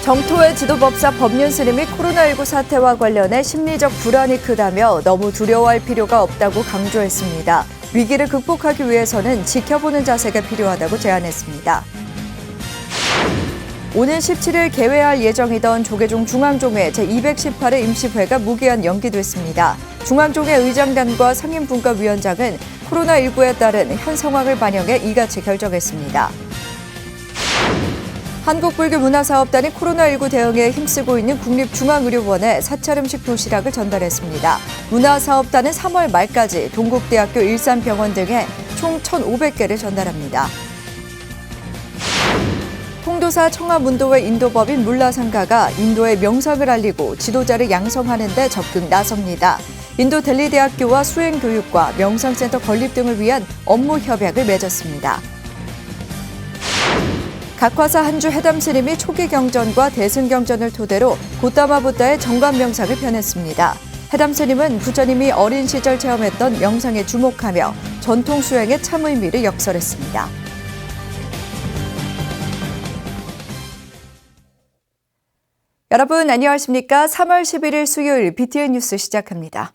정토의 지도법사 법륜 스님이 코로나19 사태와 관련해 심리적 불안이 크다며 너무 두려워할 필요가 없다고 강조했습니다. 위기를 극복하기 위해서는 지켜보는 자세가 필요하다고 제안했습니다. 오는 17일 개회할 예정이던 조계종 중앙종회 제218회 임시회가 무기한 연기됐습니다. 중앙종회 의장단과 상임분과위원장은 코로나19에 따른 현 상황을 반영해 이같이 결정했습니다. 한국불교문화사업단이 코로나19 대응에 힘쓰고 있는 국립중앙의료원에 사찰음식 도시락을 전달했습니다. 문화사업단은 3월 말까지 동국대학교 일산병원 등에 총 1,500개를 전달합니다. 통도사 청하문도회 인도법인 물라상가가 인도의 명성을 알리고 지도자를 양성하는 데 적극 나섭니다. 인도 델리대학교와 수행교육과 명상센터 건립 등을 위한 업무 협약을 맺었습니다. 각화사 한주 해담 스님이 초기 경전과 대승 경전을 토대로 고타마 부다의 정관 명상을 펴냈습니다. 해담 스님은 부처님이 어린 시절 체험했던 명상에 주목하며 전통 수행의 참 의미를 역설했습니다. 여러분 안녕하십니까? 3월 11일 수요일 BTN 뉴스 시작합니다.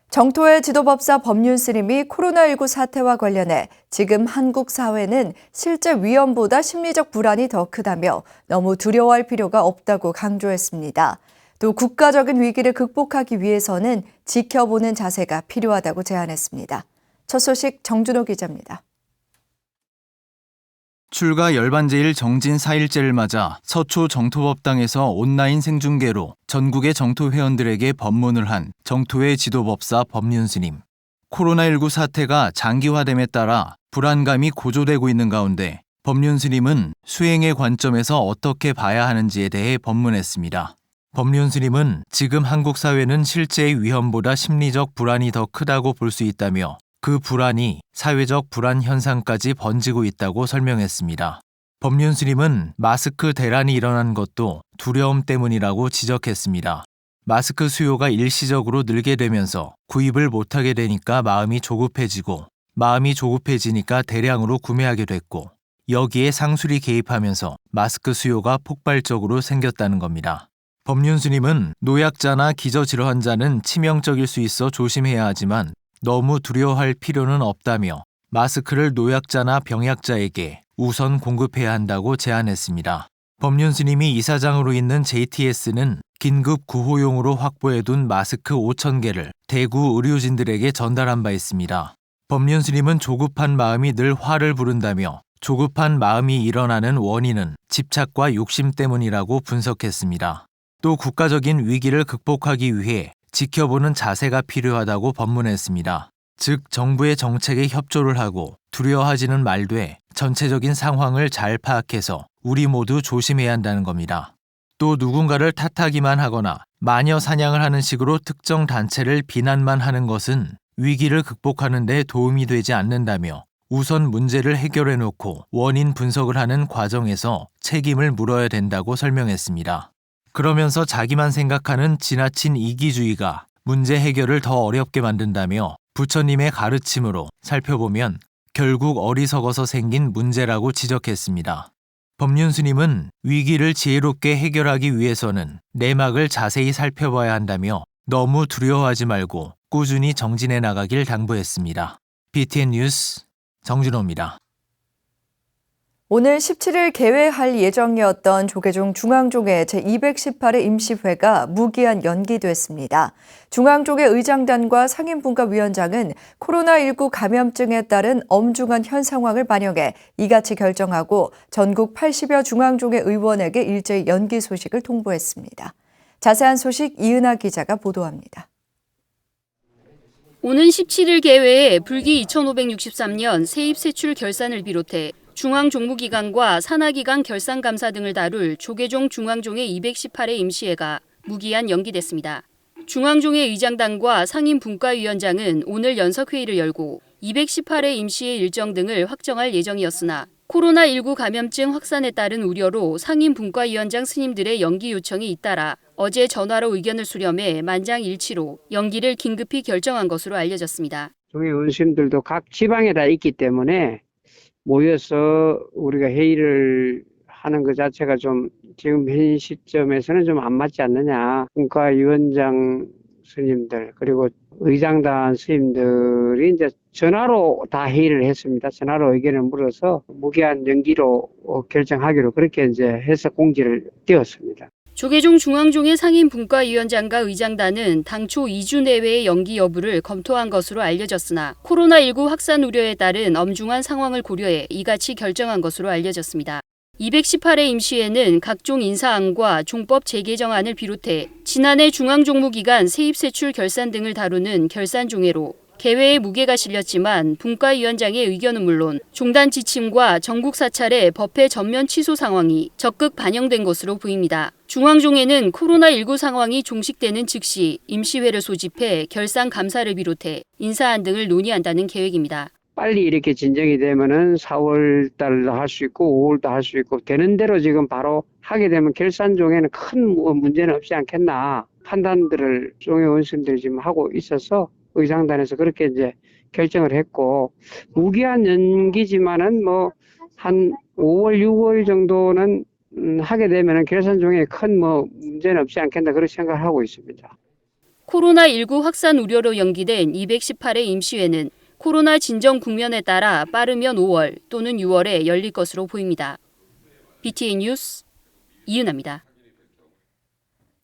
정토의 지도법사 법륜 스님이 코로나19 사태와 관련해 지금 한국 사회는 실제 위험보다 심리적 불안이 더 크다며 너무 두려워할 필요가 없다고 강조했습니다. 또 국가적인 위기를 극복하기 위해서는 지켜보는 자세가 필요하다고 제안했습니다. 첫 소식 정준호 기자입니다. 출가 열반제일 정진 4일째를 맞아 서초 정토법당에서 온라인 생중계로 전국의 정토 회원들에게 법문을 한 정토의 지도법사 법륜 스님. 코로나19 사태가 장기화됨에 따라 불안감이 고조되고 있는 가운데 법륜 스님은 수행의 관점에서 어떻게 봐야 하는지에 대해 법문했습니다. 법륜 스님은 지금 한국 사회는 실제의 위험보다 심리적 불안이 더 크다고 볼 수 있다며 그 불안이 사회적 불안 현상까지 번지고 있다고 설명했습니다. 법륜 스님은 마스크 대란이 일어난 것도 두려움 때문이라고 지적했습니다. 마스크 수요가 일시적으로 늘게 되면서 구입을 못하게 되니까 마음이 조급해지고 마음이 조급해지니까 대량으로 구매하게 됐고 여기에 상술이 개입하면서 마스크 수요가 폭발적으로 생겼다는 겁니다. 법륜 스님은 노약자나 기저질환자는 치명적일 수 있어 조심해야 하지만 너무 두려워할 필요는 없다며 마스크를 노약자나 병약자에게 우선 공급해야 한다고 제안했습니다. 법륜 스님이 이사장으로 있는 JTS는 긴급 구호용으로 확보해둔 마스크 5,000개를 대구 의료진들에게 전달한 바 있습니다. 법륜 스님은 조급한 마음이 늘 화를 부른다며 조급한 마음이 일어나는 원인은 집착과 욕심 때문이라고 분석했습니다. 또 국가적인 위기를 극복하기 위해 지켜보는 자세가 필요하다고 법문했습니다. 즉 정부의 정책에 협조를 하고 두려워하지는 말되 전체적인 상황을 잘 파악해서 우리 모두 조심해야 한다는 겁니다. 또 누군가를 탓하기만 하거나 마녀 사냥을 하는 식으로 특정 단체를 비난만 하는 것은 위기를 극복하는 데 도움이 되지 않는다며 우선 문제를 해결해놓고 원인 분석을 하는 과정에서 책임을 물어야 된다고 설명했습니다. 그러면서 자기만 생각하는 지나친 이기주의가 문제 해결을 더 어렵게 만든다며 부처님의 가르침으로 살펴보면 결국 어리석어서 생긴 문제라고 지적했습니다. 법륜 스님은 위기를 지혜롭게 해결하기 위해서는 내막을 자세히 살펴봐야 한다며 너무 두려워하지 말고 꾸준히 정진해 나가길 당부했습니다. BTN 뉴스 정준호입니다. 오늘 17일 개회할 예정이었던 조계종 중앙종회 제218회 임시회가 무기한 연기됐습니다. 중앙종회 의장단과 상임분과위원장은 코로나19 감염증에 따른 엄중한 현 상황을 반영해 이같이 결정하고 전국 80여 중앙종회 의원에게 일제히 연기 소식을 통보했습니다. 자세한 소식 이은하 기자가 보도합니다. 오는 17일 개회에 불기 2563년 세입세출 결산을 비롯해 중앙종무기관과 산하기관 결산감사 등을 다룰 조계종 중앙종회 218회 임시회가 무기한 연기됐습니다. 중앙종회 의장단과 상임분과위원장은 오늘 연석회의를 열고 218회 임시회 일정 등을 확정할 예정이었으나 코로나19 감염증 확산에 따른 우려로 상임분과위원장 스님들의 연기 요청이 잇따라 어제 전화로 의견을 수렴해 만장일치로 연기를 긴급히 결정한 것으로 알려졌습니다. 종회 의원님들도 각 지방에 다 있기 때문에 모여서 우리가 회의를 하는 것 자체가 좀 지금 현 시점에서는 좀 안 맞지 않느냐. 국가위원장 스님들 그리고 의장단 스님들이 이제 전화로 다 회의를 했습니다. 전화로 의견을 물어서 무기한 연기로 결정하기로 그렇게 이제 해서 공지를 띄웠습니다. 조계종 중앙종의 상임 분과위원장과 의장단은 당초 2주 내외의 연기 여부를 검토한 것으로 알려졌으나 코로나19 확산 우려에 따른 엄중한 상황을 고려해 이같이 결정한 것으로 알려졌습니다. 218회 임시회는 각종 인사안과 종법 재개정안을 비롯해 지난해 중앙종무기관 세입세출 결산 등을 다루는 결산종회로 개회에 무게가 실렸지만 분과위원장의 의견은 물론 종단 지침과 전국 사찰의 법회 전면 취소 상황이 적극 반영된 것으로 보입니다. 중앙종회는 코로나19 상황이 종식되는 즉시 임시회를 소집해 결산 감사를 비롯해 인사안 등을 논의한다는 계획입니다. 빨리 이렇게 진정이 되면은 4월 달도 할 수 있고 5월도 할 수 있고 되는 대로 지금 바로 하게 되면 결산종회는 큰 문제는 없지 않겠나 판단들을 종회 원수님들이 지금 하고 있어서 의장단에서 그렇게 이제 결정을 했고 무기한 연기지만은 뭐 한 5월, 6월 정도는 하게 되면은 결산종회에 큰 문제는 없지 않겠나 그렇게 생각을 하고 있습니다. 코로나19 확산 우려로 연기된 218회 임시회는 코로나 진정 국면에 따라 빠르면 5월 또는 6월에 열릴 것으로 보입니다. BTN 뉴스 이윤아입니다.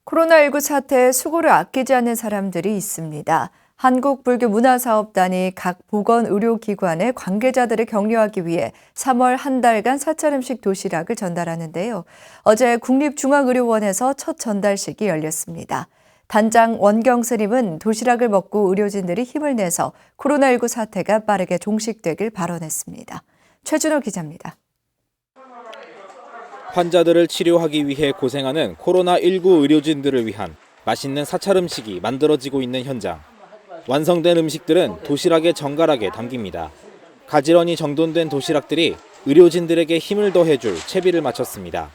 코로나19 사태에 수고를 아끼지 않는 사람들이 있습니다. 한국불교문화사업단이 각 보건의료기관의 관계자들을 격려하기 위해 3월 한 달간 사찰음식 도시락을 전달하는데요. 어제 국립중앙의료원에서 첫 전달식이 열렸습니다. 단장 원경 스님은 도시락을 먹고 의료진들이 힘을 내서 코로나19 사태가 빠르게 종식되길 발언했습니다. 최준호 기자입니다. 환자들을 치료하기 위해 고생하는 코로나19 의료진들을 위한 맛있는 사찰 음식이 만들어지고 있는 현장. 완성된 음식들은 도시락에 정갈하게 담깁니다. 가지런히 정돈된 도시락들이 의료진들에게 힘을 더해줄 채비를 마쳤습니다.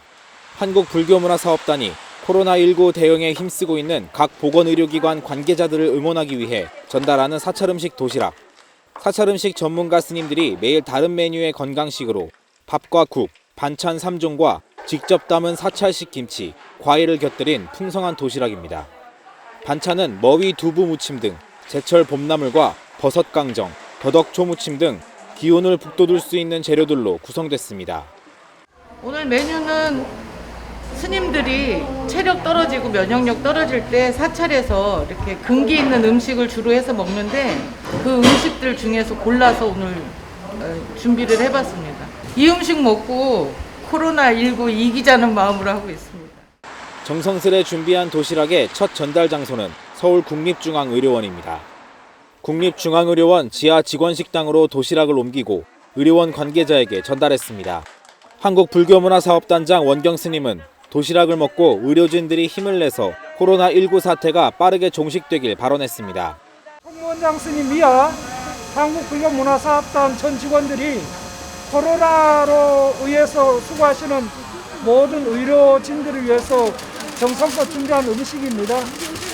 한국불교문화사업단이 코로나19 대응에 힘쓰고 있는 각 보건의료기관 관계자들을 응원하기 위해 전달하는 사찰음식 도시락. 사찰음식 전문가 스님들이 매일 다른 메뉴의 건강식으로 밥과 국, 반찬 3종과 직접 담은 사찰식 김치, 과일을 곁들인 풍성한 도시락입니다. 반찬은 머위 두부 무침 등 제철 봄나물과 버섯 강정, 더덕초 무침 등 기운을 북돋을 수 있는 재료들로 구성됐습니다. 오늘 메뉴는 스님들이 체력 떨어지고 면역력 떨어질 때 사찰에서 이렇게 근기 있는 음식을 주로 해서 먹는데 그 음식들 중에서 골라서 오늘 준비를 해봤습니다. 이 음식 먹고 코로나19 이기자는 마음으로 하고 있습니다. 정성스레 준비한 도시락의 첫 전달 장소는 서울 국립중앙의료원입니다. 국립중앙의료원 지하 직원식당으로 도시락을 옮기고 의료원 관계자에게 전달했습니다. 한국불교문화사업단장 원경 스님은 도시락을 먹고 의료진들이 힘을 내서 코로나19 사태가 빠르게 종식되길 발언했습니다. 홍무원장 스님 이하 한국불교문화사업단 전 직원들이 코로나로 의해서 수고하시는 모든 의료진들을 위해서 정성껏 준비한 음식입니다.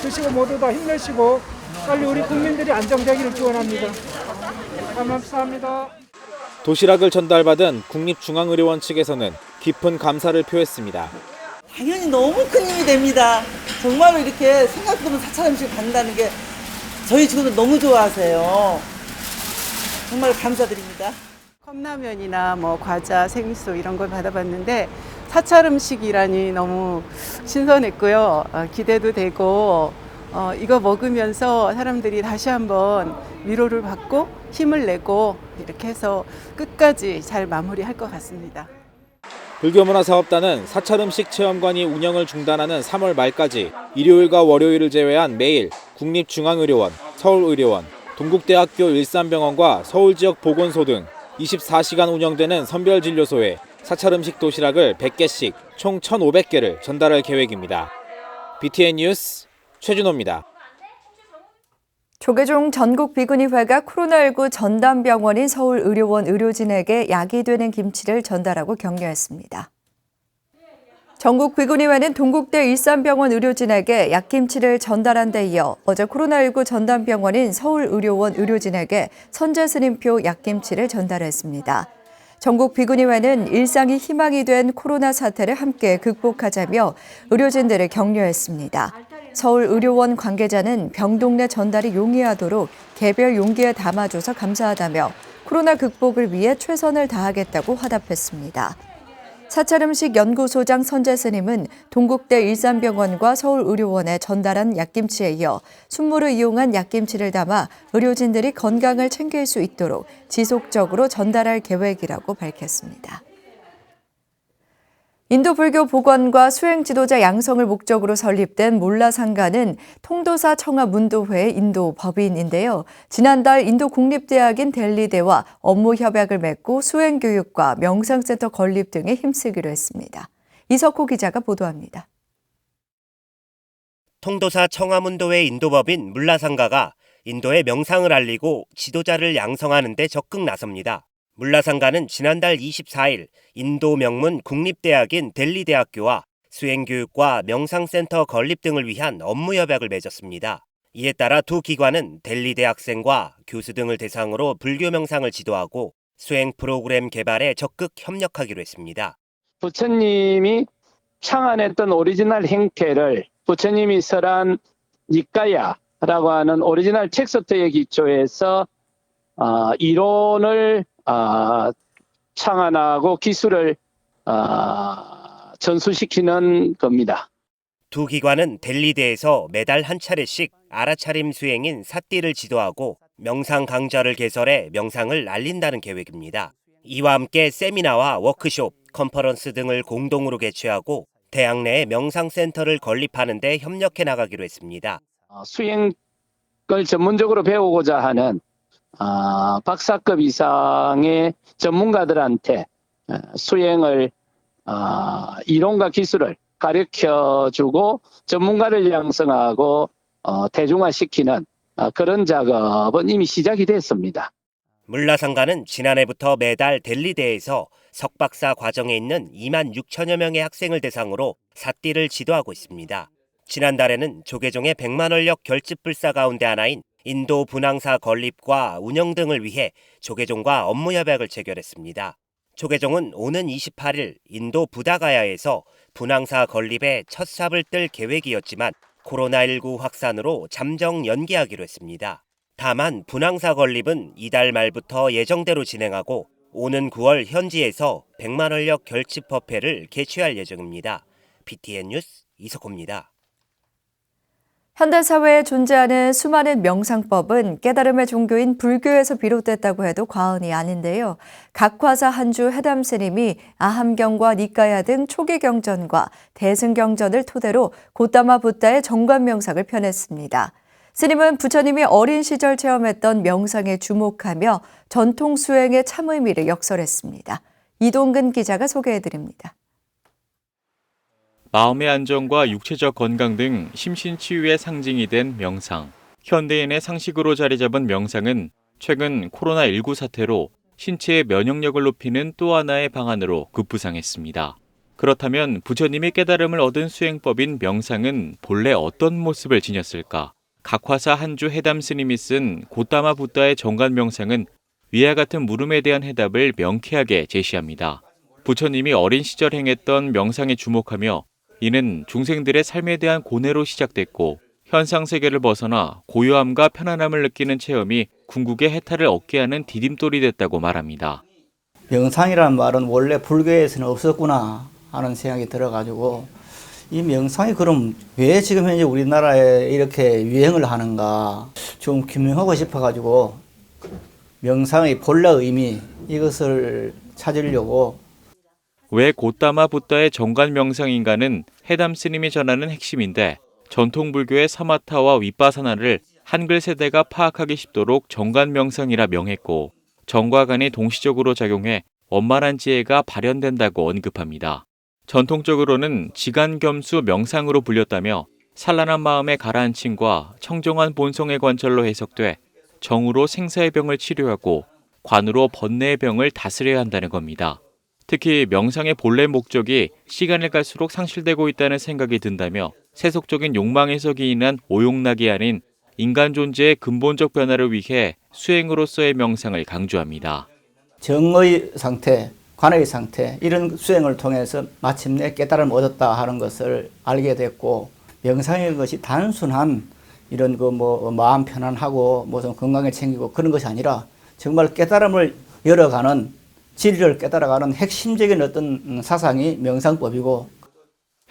드시고 모두 다 힘내시고 빨리 우리 국민들이 안정되기를 기원합니다. 감사합니다. 도시락을 전달받은 국립중앙의료원 측에서는 깊은 감사를 표했습니다. 당연히 너무 큰 힘이 됩니다. 정말로 이렇게 생각도 없는 사찰 음식을 받는다는 게 저희 직원들 너무 좋아하세요. 정말 감사드립니다. 컵라면이나 뭐 과자, 생수 이런 걸 받아봤는데 사찰 음식이라니 너무 신선했고요. 기대도 되고 이거 먹으면서 사람들이 다시 한번 위로를 받고 힘을 내고 이렇게 해서 끝까지 잘 마무리할 것 같습니다. 불교문화사업단은 사찰음식 체험관이 운영을 중단하는 3월 말까지 일요일과 월요일을 제외한 매일 국립중앙의료원, 서울의료원, 동국대학교 일산병원과 서울지역 보건소 등 24시간 운영되는 선별진료소에 사찰음식 도시락을 100개씩 총 1,500개를 전달할 계획입니다. BTN 뉴스 최준호입니다. 조계종 전국비구니회가 코로나19 전담병원인 서울의료원 의료진에게 약이 되는 김치를 전달하고 격려했습니다. 전국비구니회는 동국대 일산병원 의료진에게 약김치를 전달한 데 이어 어제 코로나19 전담병원인 서울의료원 의료진에게 선제스님표 약김치를 전달했습니다. 전국 비구니회는 일상이 희망이 된 코로나 사태를 함께 극복하자며 의료진들을 격려했습니다. 서울의료원 관계자는 병동 내 전달이 용이하도록 개별 용기에 담아줘서 감사하다며 코로나 극복을 위해 최선을 다하겠다고 화답했습니다. 사찰음식 연구소장 선재 스님은 동국대 일산병원과 서울의료원에 전달한 약김치에 이어 순무를 이용한 약김치를 담아 의료진들이 건강을 챙길 수 있도록 지속적으로 전달할 계획이라고 밝혔습니다. 인도 불교 복원과 수행 지도자 양성을 목적으로 설립된 몰라상가는 통도사 청하 문도회의 인도 법인인데요. 지난달 인도 국립대학인 델리대와 업무 협약을 맺고 수행 교육과 명상센터 건립 등에 힘쓰기로 했습니다. 이석호 기자가 보도합니다. 통도사 청하문도회 인도법인 물라상가가 인도의 명상을 알리고 지도자를 양성하는 데 적극 나섭니다. 물라상가는 지난달 24일 인도 명문 국립대학인 델리대학교와 수행교육과 명상센터 건립 등을 위한 업무 협약을 맺었습니다. 이에 따라 두 기관은 델리대 학생과 교수 등을 대상으로 불교 명상을 지도하고 수행 프로그램 개발에 적극 협력하기로 했습니다. 부처님이 창안했던 오리지널 행태를 부처님이 설한 니까야라고 하는 오리지널 텍스트에 기초해서 이론을 창안하고 기술을 전수시키는 겁니다. 두 기관은 델리대에서 매달 한 차례씩 알아차림 수행인 사띠를 지도하고 명상 강좌를 개설해 명상을 알린다는 계획입니다. 이와 함께 세미나와 워크숍, 컨퍼런스 등을 공동으로 개최하고 대학 내에 명상센터를 건립하는 데 협력해 나가기로 했습니다. 수행을 전문적으로 배우고자 하는 박사급 이상의 전문가들한테 수행을 이론과 기술을 가르쳐주고 전문가를 양성하고 대중화시키는 그런 작업은 이미 시작이 됐습니다. 물라상가는 지난해부터 매달 델리대에서 석박사 과정에 있는 2만 6천여 명의 학생을 대상으로 사띠를 지도하고 있습니다. 지난달에는 조계종의 백만원력 결집불사 가운데 하나인 인도 분황사 건립과 운영 등을 위해 조계종과 업무 협약을 체결했습니다. 조계종은 오는 28일 인도 부다가야에서 분황사 건립에 첫 삽을 뜰 계획이었지만 코로나19 확산으로 잠정 연기하기로 했습니다. 다만 분황사 건립은 이달 말부터 예정대로 진행하고 오는 9월 현지에서 백만원력 결집법회를 개최할 예정입니다. BTN 뉴스 이석호입니다. 현대사회에 존재하는 수많은 명상법은 깨달음의 종교인 불교에서 비롯됐다고 해도 과언이 아닌데요. 각화사 한주 해담 스님이 아함경과 니까야 등 초기 경전과 대승경전을 토대로 고따마 붓다의 정관 명상을 펴냈습니다. 스님은 부처님이 어린 시절 체험했던 명상에 주목하며 전통 수행의 참 의미를 역설했습니다. 이동근 기자가 소개해드립니다. 마음의 안정과 육체적 건강 등 심신치유의 상징이 된 명상. 현대인의 상식으로 자리 잡은 명상은 최근 코로나19 사태로 신체의 면역력을 높이는 또 하나의 방안으로 급부상했습니다. 그렇다면 부처님이 깨달음을 얻은 수행법인 명상은 본래 어떤 모습을 지녔을까? 각화사 한주 해담 스님이 쓴 고따마 붓다의 정관 명상은 위와 같은 물음에 대한 해답을 명쾌하게 제시합니다. 부처님이 어린 시절 행했던 명상에 주목하며 이는 중생들의 삶에 대한 고뇌로 시작됐고 현상세계를 벗어나 고요함과 편안함을 느끼는 체험이 궁극의 해탈을 얻게 하는 디딤돌이 됐다고 말합니다. 명상이라는 말은 원래 불교에서는 없었구나 하는 생각이 들어가지고 이 명상이 그럼 왜 지금 현재 우리나라에 이렇게 유행을 하는가 좀 규명하고 싶어가지고 명상의 본래 의미 이것을 찾으려고 왜 고따마 붓다의 정관 명상인가는 해담 스님이 전하는 핵심인데 전통 불교의 사마타와 윗바사나를 한글 세대가 파악하기 쉽도록 정관 명상이라 명했고 정과 간이 동시적으로 작용해 원만한 지혜가 발현된다고 언급합니다. 전통적으로는 지간겸수 명상으로 불렸다며 산란한 마음의 가라앉힘과 청정한 본성의 관철로 해석돼 정으로 생사의 병을 치료하고 관으로 번뇌의 병을 다스려야 한다는 겁니다. 특히 명상의 본래 목적이 시간이 갈수록 상실되고 있다는 생각이 든다며 세속적인 욕망에서 기인한 오용락이 아닌 인간 존재의 근본적 변화를 위해 수행으로서의 명상을 강조합니다. 정의 상태, 관의 상태 이런 수행을 통해서 마침내 깨달음을 얻었다 하는 것을 알게 됐고 명상의 것이 단순한 이런 그 뭐 마음 편안하고 무슨 건강을 챙기고 그런 것이 아니라 정말 깨달음을 열어가는 진리를 깨달아가는 핵심적인 어떤 사상이 명상법이고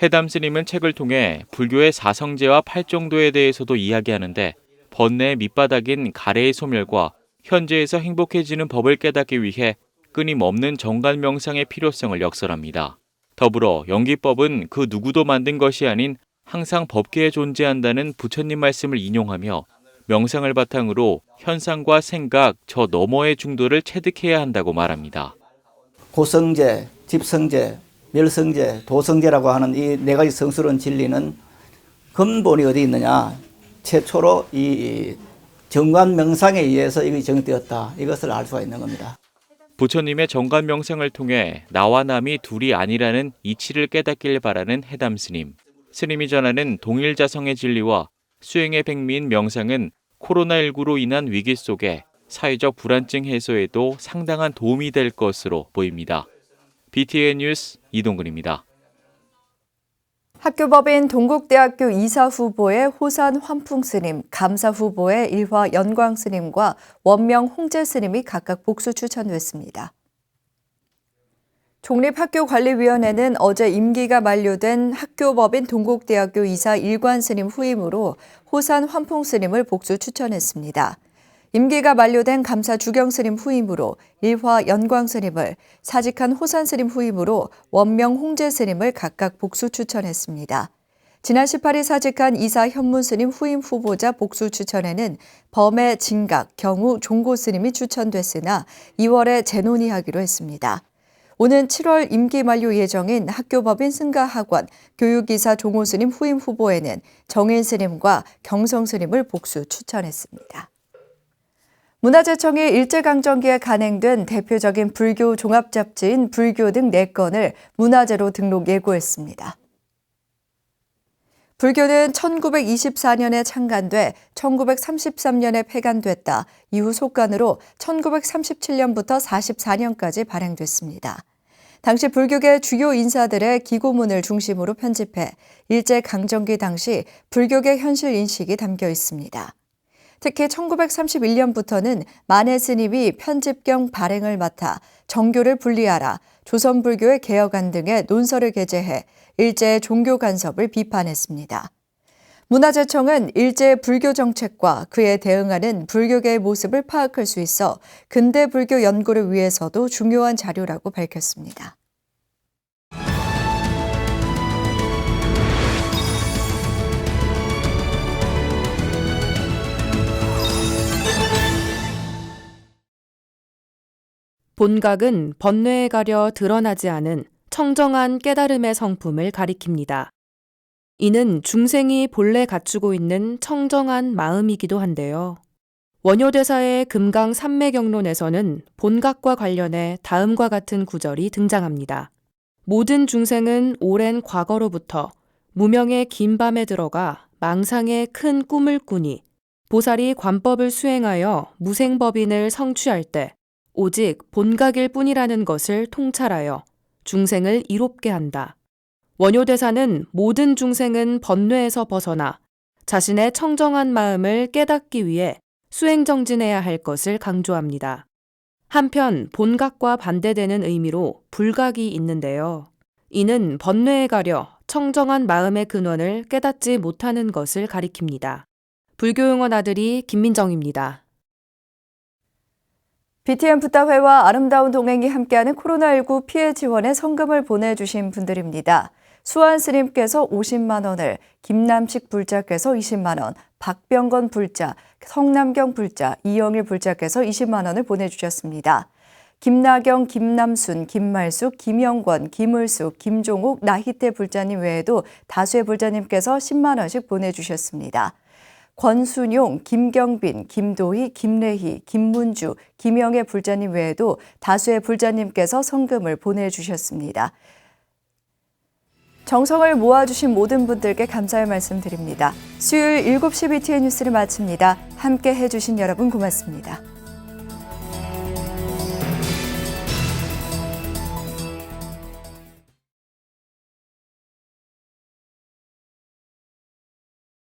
해담 스님은 책을 통해 불교의 사성제와 팔정도에 대해서도 이야기하는데 번뇌의 밑바닥인 가래의 소멸과 현재에서 행복해지는 법을 깨닫기 위해 끊임없는 정관 명상의 필요성을 역설합니다. 더불어 연기법은 그 누구도 만든 것이 아닌 항상 법계에 존재한다는 부처님 말씀을 인용하며 명상을 바탕으로 현상과 생각 저 너머의 중도를 체득해야 한다고 말합니다. 고성제, 집성제, 멸성제, 도성제라고 하는 이 네 가지 성스러운 진리는 근본이 어디 있느냐? 최초로 이 정관 명상에 의해서 이것이 정되었다. 이것을 알 수가 있는 겁니다. 부처님의 정관 명상을 통해 나와 남이 둘이 아니라는 이치를 깨닫길 바라는 해담 스님. 스님이 전하는 동일자성의 진리와 수행의 백미인 명상은 코로나19로 인한 위기 속에 사회적 불안증 해소에도 상당한 도움이 될 것으로 보입니다. BTN 뉴스 이동근입니다. 학교법인 동국대학교 이사 후보의 호산 환풍스님, 감사 후보의 일화 연광스님과 원명 홍제스님이 각각 복수 추천됐습니다. 종립학교관리위원회는 어제 임기가 만료된 학교법인 동국대학교 이사 일관스님 후임으로 호산 환풍스님을 복수 추천했습니다. 임기가 만료된 감사 주경스님 후임으로 일화 연광스님을, 사직한 호산스님 후임으로 원명 홍제스님을 각각 복수 추천했습니다. 지난 18일 사직한 이사 현문스님 후임 후보자 복수 추천에는 범의 진각, 경우 종고스님이 추천됐으나 2월에 재논의하기로 했습니다. 오는 7월 임기 만료 예정인 학교법인 승가학원 교육이사 종호스님 후임 후보에는 정인스님과 경성스님을 복수 추천했습니다. 문화재청이 일제강점기에 간행된 대표적인 불교 종합잡지인 불교 등 4건을 문화재로 등록 예고했습니다. 불교는 1924년에 창간돼 1933년에 폐간됐다. 이후 속간으로 1937년부터 44년까지 발행됐습니다. 당시 불교계 주요 인사들의 기고문을 중심으로 편집해 일제강점기 당시 불교계 현실 인식이 담겨 있습니다. 특히 1931년부터는 만해 스님이 편집 겸 발행을 맡아 정교를 분리하라, 조선불교의 개혁안 등의 논설을 게재해 일제의 종교 간섭을 비판했습니다. 문화재청은 일제의 불교 정책과 그에 대응하는 불교계의 모습을 파악할 수 있어 근대 불교 연구를 위해서도 중요한 자료라고 밝혔습니다. 본각은 번뇌에 가려 드러나지 않은 청정한 깨달음의 성품을 가리킵니다. 이는 중생이 본래 갖추고 있는 청정한 마음이기도 한데요. 원효대사의 금강산매경론에서는 본각과 관련해 다음과 같은 구절이 등장합니다. 모든 중생은 오랜 과거로부터 무명의 긴 밤에 들어가 망상의 큰 꿈을 꾸니 보살이 관법을 수행하여 무생법인을 성취할 때 오직 본각일 뿐이라는 것을 통찰하여 중생을 이롭게 한다. 원효대사는 모든 중생은 번뇌에서 벗어나 자신의 청정한 마음을 깨닫기 위해 수행정진해야 할 것을 강조합니다. 한편 본각과 반대되는 의미로 불각이 있는데요. 이는 번뇌에 가려 청정한 마음의 근원을 깨닫지 못하는 것을 가리킵니다. 불교용어 나들이 김민정입니다. BTN 붓다회와 아름다운 동행이 함께하는 코로나19 피해 지원에 성금을 보내주신 분들입니다. 수환 스님께서 50만 원을, 김남식 불자께서 20만 원, 박병건 불자, 성남경 불자, 이영일 불자께서 20만 원을 보내주셨습니다. 김나경, 김남순, 김말숙, 김영권, 김을숙, 김종욱, 나희태 불자님 외에도 다수의 불자님께서 10만 원씩 보내주셨습니다. 권순용, 김경빈, 김도희, 김래희, 김문주, 김영애 불자님 외에도 다수의 불자님께서 성금을 보내주셨습니다. 정성을 모아주신 모든 분들께 감사의 말씀 드립니다. 수요일 7시 BTN 뉴스를 마칩니다. 함께 해주신 여러분 고맙습니다.